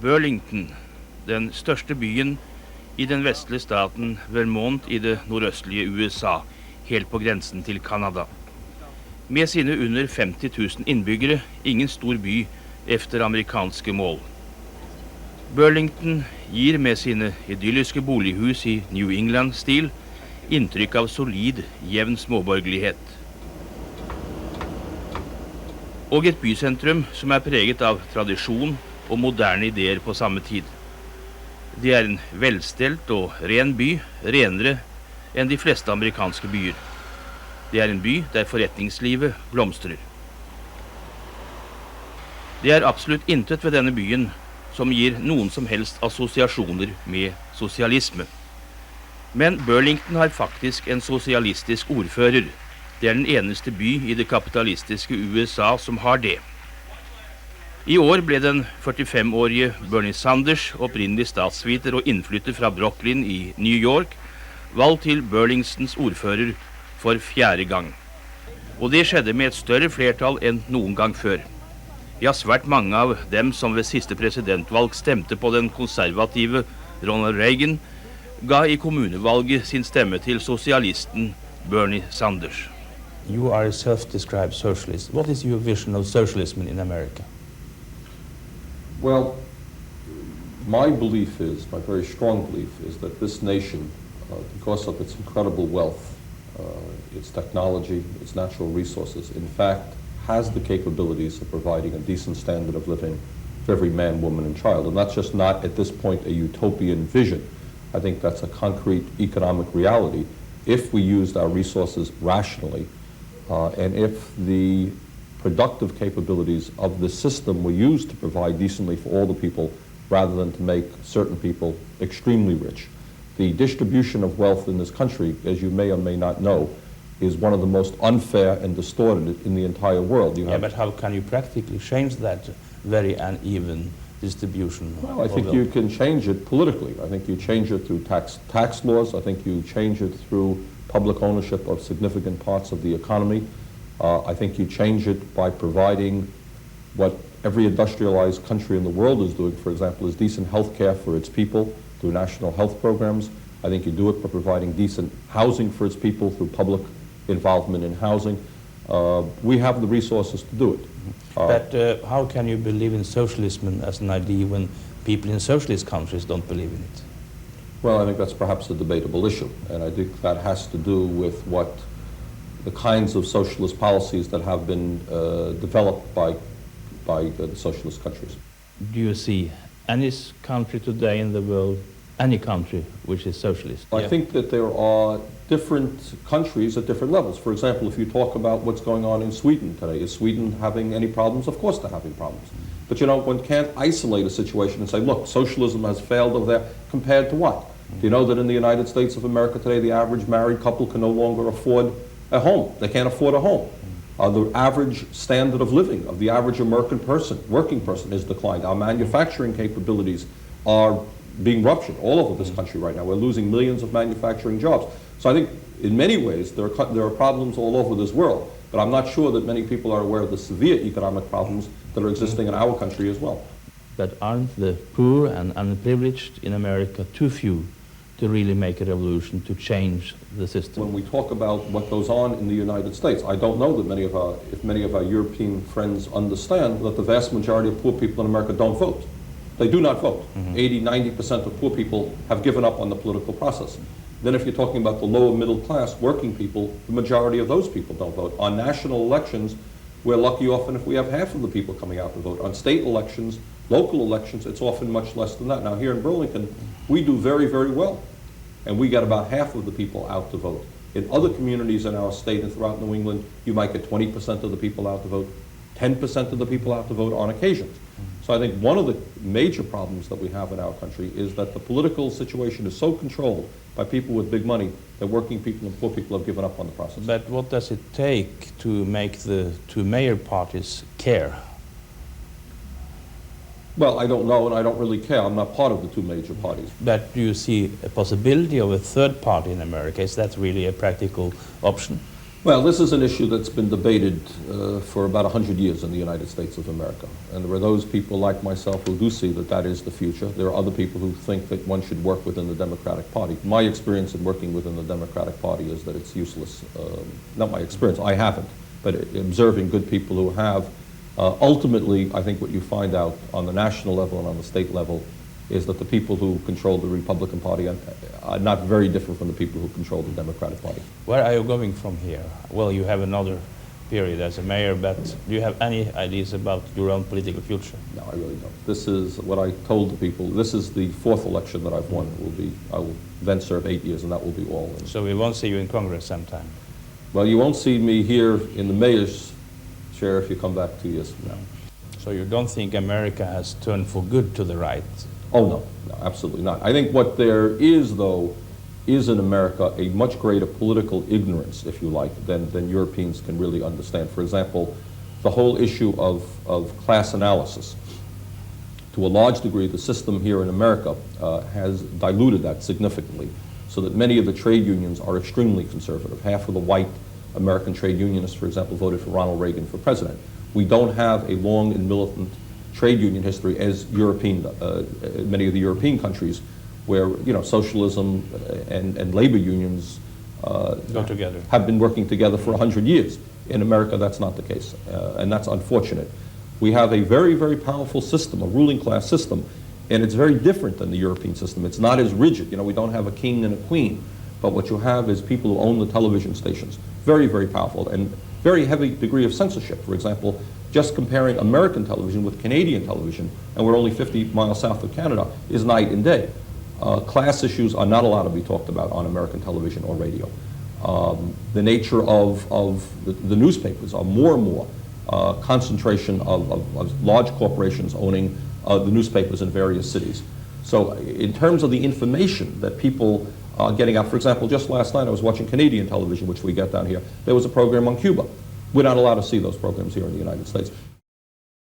Burlington, den største byen i den vestlige staten Vermont i det nordøstlige USA, helt på grensen til Canada. Med sine under 50 000 innbyggere, ingen stor by efter amerikanske mål. Burlington gir med sine idylliske bolighus i New England-stil inntrykk av solid, jevn småborgerlighet. Og et bysentrum som er preget av tradisjon og moderne ideer på samme tid. Det er en velstelt og ren by, renere enn de fleste amerikanske byer. Det er en by der forretningslivet blomstrer. Det er absolutt intet ved denne byen som gir noen som helst assosiasjoner med sosialisme. Men Burlington har faktisk en sosialistisk ordfører. Det er den eneste by i det kapitalistiske USA som har det. I år ble den 45-årige Bernie Sanders, opprinnelig statsviter og innflytter fra Brooklyn i New York, valgt til Burlingtons ordfører for 4. gang. Og det skjedde med et større flertall enn noen gang før. Ja, svært mange av dem som ved siste presidentvalg stemte på den konservative Ronald Reagan, ga i kommunevalget sin stemme til sosialisten Bernie Sanders. You are a self-described socialist. What is your vision of socialism in America? Well, my belief is, my very strong belief, is that this nation, because of its incredible wealth, its technology, its natural resources, in fact, has the capabilities of providing a decent standard of living for every man, woman, and child. And that's just not, at this point, a utopian vision. I think that's a concrete economic reality if we used our resources rationally, and if the productive capabilities of the system were used to provide decently for all the people rather than to make certain people extremely rich. The distribution of wealth in this country, as you may or may not know, is one of the most unfair and distorted in the entire world. Yeah, but how can you practically change that very uneven distribution? Well, I think you can change it politically. I think you change it through tax laws. I think you change it through public ownership of significant parts of the economy. I think you change it by providing what every industrialized country in the world is doing, for example, is decent health care for its people through national health programs. I think you do it by providing decent housing for its people through public involvement in housing. We have the resources to do it. But how can you believe in socialism as an idea when people in socialist countries don't believe in it? Well, I think that's perhaps a debatable issue, and I think that has to do with what the kinds of socialist policies that have been developed by the socialist countries. Do you see any country today in the world, any country which is socialist? I think that there are different countries at different levels. For example, if you talk about what's going on in Sweden today, is Sweden having any problems? Of course they're having problems. But you know, one can't isolate a situation and say, look, socialism has failed over there compared to what? Do you know that in the United States of America today, the average married couple can no longer afford a home? They can't afford a home. The average standard of living of the average American person, working person, has declined. Our manufacturing capabilities are being ruptured all over this country right now. We're losing millions of manufacturing jobs. So I think in many ways there are problems all over this world, but I'm not sure that many people are aware of the severe economic problems that are existing in our country as well. But aren't the poor and unprivileged in America too few to really make a revolution to change the system? When we talk about what goes on in the United States, I don't know that if many of our European friends understand that the vast majority of poor people in America don't vote. They do not vote. 80–90% of poor people have given up on the political process. Then if you're talking about the lower middle class, working people, the majority of those people don't vote. On national elections, we're lucky often if we have half of the people coming out to vote. On state elections, local elections, it's often much less than that. Now here in Burlington, we do very, very well. And we get about half of the people out to vote. In other communities in our state and throughout New England, you might get 20% of the people out to vote, 10% of the people out to vote on occasions. So I think one of the major problems that we have in our country is that the political situation is so controlled by people with big money that working people and poor people have given up on the process. But what does it take to make the two major parties care? Well, I don't know, and I don't really care. I'm not part of the two major parties. But do you see a possibility of a third party in America? Is that really a practical option? Well, this is an issue that's been debated for about 100 years in the United States of America. And there are those people like myself who do see that that is the future. There are other people who think that one should work within the Democratic Party. My experience in working within the Democratic Party is that it's useless. Not my experience, I haven't, but observing good people who have. Ultimately, I think what you find out on the national level and on the state level is that the people who control the Republican Party are not very different from the people who control the Democratic Party. Where are you going from here? Well, you have another period as a mayor, but do you have any ideas about your own political future? No, I really don't. This is what I told the people. This is the fourth election that I've won. I will then serve 8 years, and that will be all. And so we won't see you in Congress sometime? Well, you won't see me here in the mayor's chair if you come back 2 years from now. So you don't think America has turned for good to the right? Oh, no, absolutely not. I think what there is, though, is in America a much greater political ignorance, if you like, than Europeans can really understand. For example, the whole issue of class analysis. To a large degree, the system here in America has diluted that significantly, so that many of the trade unions are extremely conservative. Half of the white American trade unionists, for example, voted for Ronald Reagan for president. We don't have a long and militant trade union history as many of the European countries, where socialism and labor unions go together, have been working together for 100 years. In America, that's not the case, and that's unfortunate. We have a very, very powerful system, a ruling class system, and it's very different than the European system. It's not as rigid. We don't have a king and a queen, but what you have is people who own the television stations. Very, very powerful, and very heavy degree of censorship. For example, just comparing American television with Canadian television, and we're only 50 miles south of Canada, is night and day. Class issues are not allowed to be talked about on American television or radio. The nature of the newspapers are more and more concentration of large corporations owning the newspapers in various cities. So in terms of the information that people are getting out, for example, just last night I was watching Canadian television, which we get down here. There was a program on Cuba. We're not allowed to see those programs here in the United States.